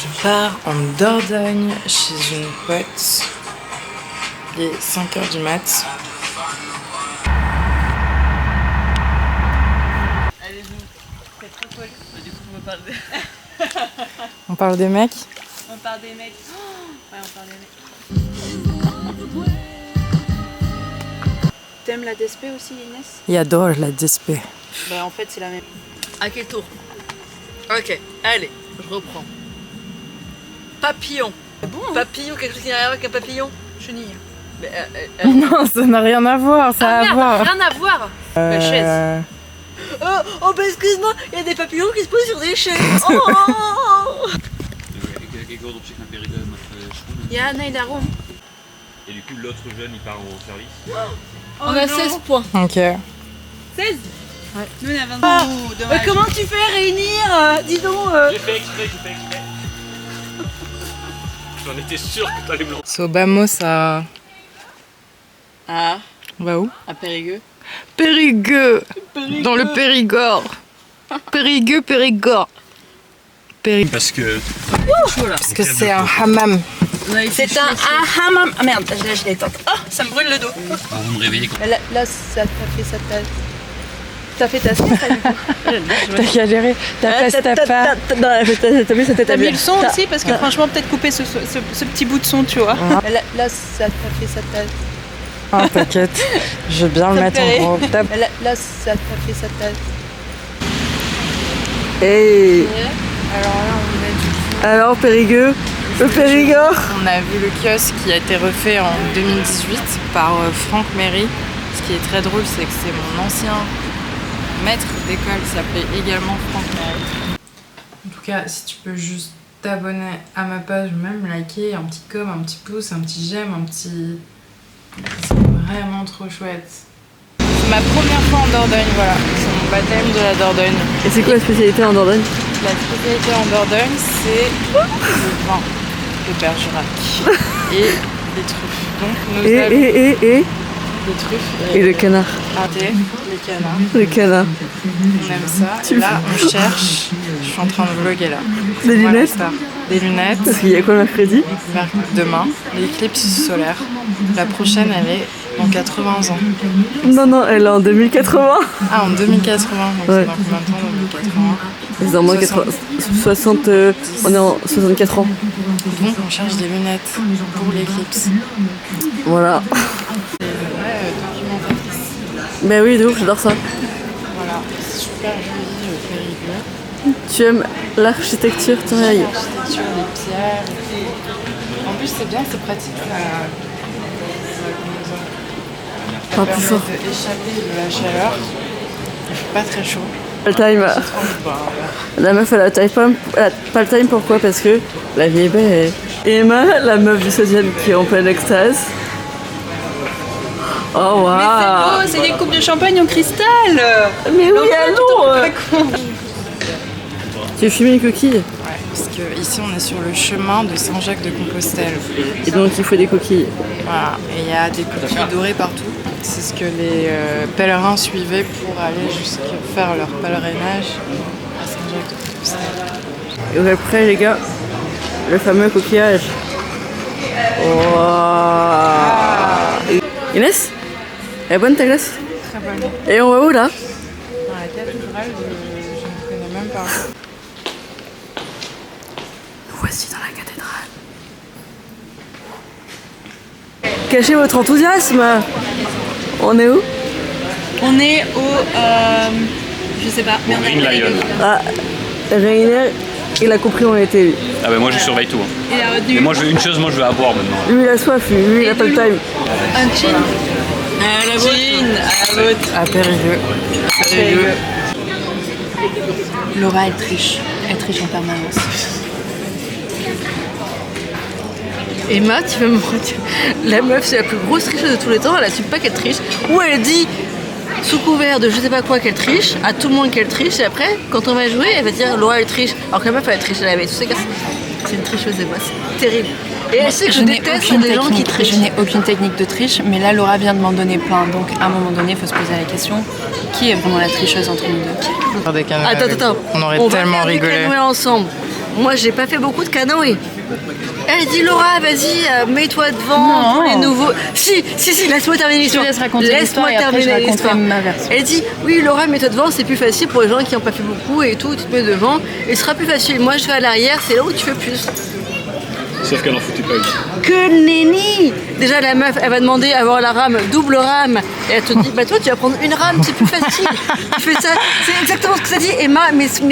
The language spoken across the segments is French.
Je pars en Dordogne chez une pote. Il est 5h du mat. Allez-vous, c'est trop cool. Du coup, on parle des... On parle des mecs? On parle des mecs. Ouais, on parle des mecs. T'aimes la DSP aussi, Inès? Il adore la DSP. Bah en fait c'est la même. À quel tour? Ok, allez, je reprends. Papillon. Bon, hein? Papillon, quelque chose qui n'a rien à voir avec un papillon? Chenille. Mais, Non, ça n'a rien à voir, ça a à voir. Rien à voir. La chaise. Oh bah excuse-moi, il y a des papillons qui se posent sur des chaises. Ik wilde op zich naar Perigueux met schoenen. Ja, nee, daarom. Et du coup, l'autre jeune, il part au service. On a 16 points. Ok. 16? Ouais. Nous on a 22. Dommage. Comment tu fais réunir dis donc J'ai fait exprès. J'en étais sûr que t'allais me le... Sobamos à... Ah, On va où? à Périgueux. Périgueux. Dans le Périgord. Périgord. Parce que... Parce que c'est un hammam. C'est un hammam. Ah merde, là je l'ai tente. Oh, ça me brûle le dos. Vous me réveillez quand... Là ça t'a fait ça t'a... T'as fait ta sauce du coup. T'as galéré. T'as T'as mis le son aussi parce que franchement peut-être couper ce petit bout de son tu vois. Là ça t'a fait ça t'a... Ah, t'inquiète. Je vais bien le mettre en gros. Là ça t'a fait ça t'a... Hey. Alors là on est du coup... Alors Périgueux, le Périgord. On a vu le kiosque qui a été refait en 2018 par Franck Méry. Ce qui est très drôle c'est que c'est mon ancien maître d'école qui s'appelait également Franck Méry. En tout cas, si tu peux juste t'abonner à ma page, même liker, un petit com, un petit pouce, un petit j'aime, un petit... C'est vraiment trop chouette. C'est ma première fois en Dordogne, voilà. C'est mon baptême de la Dordogne. Et c'est quoi la spécialité en Dordogne? La spécialité en Dordogne, c'est le vin de Bergerac et les truffes. Donc nous avons les truffes Et le canard. les canards. Le canard. On aime ça. Là, on cherche. Je suis en train de vlogger là. Des Voilà, lunettes? ça. Des lunettes. Parce qu'il y a quoi mercredi? Demain, l'éclipse solaire. La prochaine, elle est dans 80 ans. Non, elle est en 2080. Ah, en 2080. Donc Ouais. c'est dans combien de temps 2080? C'est dans moins 60... on est en 64 ans. Donc on cherche des lunettes pour l'éclipse. Voilà. C'est une vraie documentatrice. Ben oui, de ouf, j'adore ça. Voilà, c'est super joli, Périgueux. Tu aimes l'architecture, tu ailles. L'architecture, les pierres. En plus, c'est bien, c'est pratique. Ça Pas permet plus fort. d'échapper de la chaleur. Il fait pas très chaud. Pas le time. La meuf, elle a pas le time, pourquoi? Parce que la vie est belle. Et Emma, la meuf du 16e qui est en pleine extase. Oh waouh! Mais c'est beau, c'est des coupes de champagne en cristal. Mais oui, allons! Tu veux fumer une coquille? Ouais, parce que ici on est sur le chemin de Saint-Jacques-de-Compostelle. Et donc il faut des coquilles. Voilà, et il y a des coquilles dorées partout. C'est ce que les pèlerins suivaient pour aller jusqu'à faire leur pèlerinage à Saint-Jacques-de-Compostelle. Et donc après, les gars, le fameux coquillage. Wow. Inès? Elle est bonne ta glace? Très bonne. Et on va où là? Dans la cathédrale, je ne connais même pas. Nous voici dans la cathédrale. Cachez votre enthousiasme. On est où? On est au... je sais pas, mais on Green Lion. Ah, Rainer, il a compris, on a été élu. Ah bah moi je surveille tout. Et la retenue. Mais moi je veux une chose, moi je veux à boire maintenant. Lui, il a soif, lui, il a pas le time. Un gin. À la vôtre. Gin, à la vôtre. À Périgueux. Laura, elle triche. Elle triche en permanence. Emma, tu vas me redire. La meuf, c'est la plus grosse tricheuse de tous les temps. Elle assume pas qu'elle triche. Ou elle dit, sous couvert de je sais pas quoi, qu'elle triche, à tout le monde qu'elle triche. Et après, quand on va jouer, elle va dire Laura, elle triche. Alors que la meuf, elle triche la veille. Tu sais que c'est une tricheuse des bois. C'est terrible. Et elle sait que je déteste des gens qui trichent. Je n'ai aucune technique de triche, mais là Laura vient de m'en donner plein, donc à un moment donné il faut se poser la question, qui est vraiment la tricheuse entre nous deux? Attends, On aurait on tellement va faire rigolé. des canoës ensemble. moi j'ai pas fait beaucoup de canoë. Elle dit Laura, vas-y, mets-toi devant pour les nouveaux. Si, laisse-moi terminer l'histoire. Je te laisse raconter l'histoire et après je raconterai ma version. Elle dit oui Laura, mets-toi devant, c'est plus facile pour les gens qui n'ont pas fait beaucoup et tout, tu te mets devant et ce sera plus facile. Moi je vais à l'arrière, c'est là où tu fais plus. Sauf qu'elle en foutait pas une. Que nenni. Déjà la meuf, elle va demander à avoir la rame, double rame. Et elle te dit, bah toi tu vas prendre une rame, c'est plus facile. Tu fais ça, c'est exactement ce que ça dit Emma, mais ferme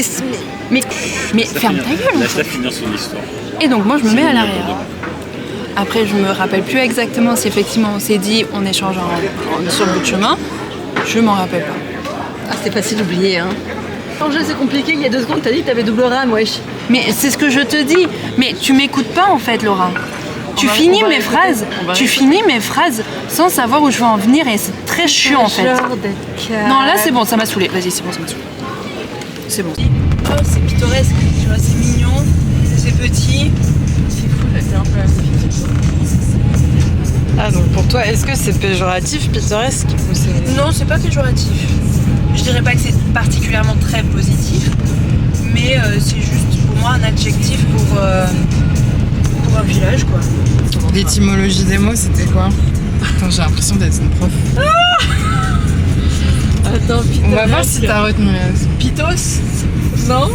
ta gueule. Laisse-la finir son histoire. Et donc moi je me mets à l'arrière. Après je me rappelle plus exactement si effectivement on s'est dit on échange sur le bout de chemin. Je m'en rappelle pas. Ah c'est facile d'oublier hein. Changer c'est compliqué, il y a 2 secondes t'as dit que t'avais double rame, wesh. Mais c'est ce que je te dis. Mais tu m'écoutes pas en fait Laura. Tu finis mes phrases sans savoir où je veux en venir et c'est très chiant en fait. Non là c'est bon, ça m'a saoulé. Vas-y c'est bon, ça m'a saoulé. C'est bon. Oh c'est pittoresque, tu vois, c'est mignon, c'est petit. C'est fou, c'est un peu Ah, donc pour toi, est-ce que c'est péjoratif, pittoresque ou c'est... Non, c'est pas péjoratif. Je dirais pas que c'est particulièrement très positif, mais c'est juste pour moi un adjectif pour un village quoi. L'étymologie des mots, c'était quoi? Attends, j'ai l'impression d'être une prof. Attends, On va voir si t'as retenu la... Pitos. Non,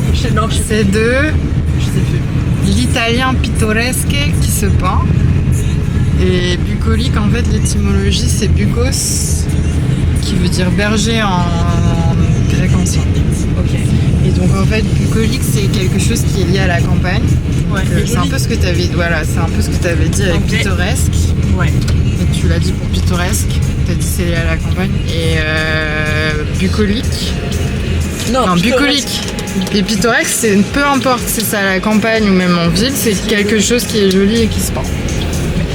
C'est de l'italien pittoresque qui se peint. Et bucolique, en fait, l'étymologie c'est bucos, qui veut dire berger en grec ancien. Ok. Et donc en fait, bucolique c'est quelque chose qui est lié à la campagne. Ouais. C'est un peu ce que tu avais, voilà, c'est un peu ce que tu avais dit avec Ok. pittoresque. Ouais. Et tu l'as dit pour pittoresque. Tu as dit c'est lié à la campagne. Et bucolique. Non, bucolique. Et pittoresque, c'est peu importe si c'est à la campagne ou même en ville, c'est quelque chose qui est joli et qui se peint.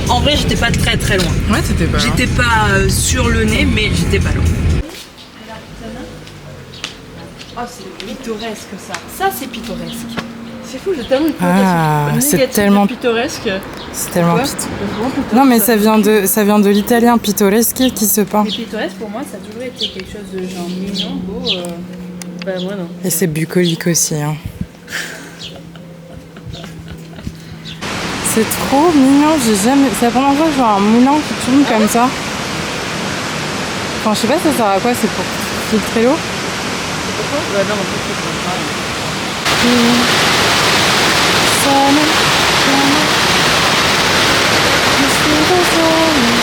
En vrai, j'étais pas très très loin. Ouais, t'étais pas loin. J'étais pas sur le nez, mais j'étais pas loin. Ah, c'est pittoresque ça. Ça, c'est pittoresque. C'est fou, j'ai tellement une Ah, c'est négative tellement- de pittoresque. C'est tellement Ouais. pittoresque. Non, mais ça vient de l'italien pittoresque qui se peint. Mais pittoresque, pour moi, ça a toujours été quelque chose de genre mignon, beau. Bah moi non. Et c'est bucolique aussi. Hein. C'est trop mignon, c'est la première fois que je vois un moulin qui tourne comme ça. Enfin, je sais pas ça sert à quoi, c'est pour filtrer l'eau. Bah non, en fait, Summer, summer,